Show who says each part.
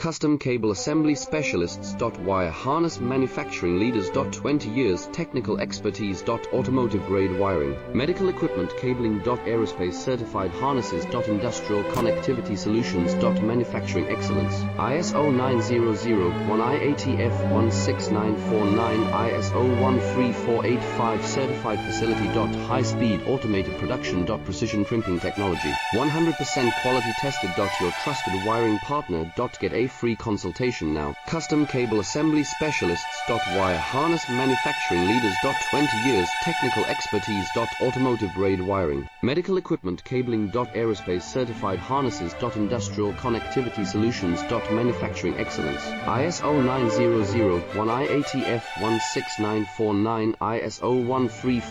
Speaker 1: Custom Cable Assembly Specialists. Wire Harness Manufacturing Leaders. 20 years Technical Expertise. Automotive Grade Wiring, Medical Equipment Cabling. Aerospace Certified Harnesses. Industrial Connectivity Solutions. Manufacturing Excellence, ISO 9001, IATF 16949, ISO 13485 Certified Facility. High Speed Automated Production. Precision Crimping Technology, 100% quality tested. Your trusted wiring partner. Get a free consultation now. Custom Cable Assembly Specialists. Wire Harness Manufacturing Leaders. 20 years Technical Expertise. Automotive Grade Wiring, Medical Equipment Cabling. Aerospace Certified Harnesses. Industrial Connectivity Solutions. Manufacturing Excellence, ISO 9001, IATF 16949, ISO 13485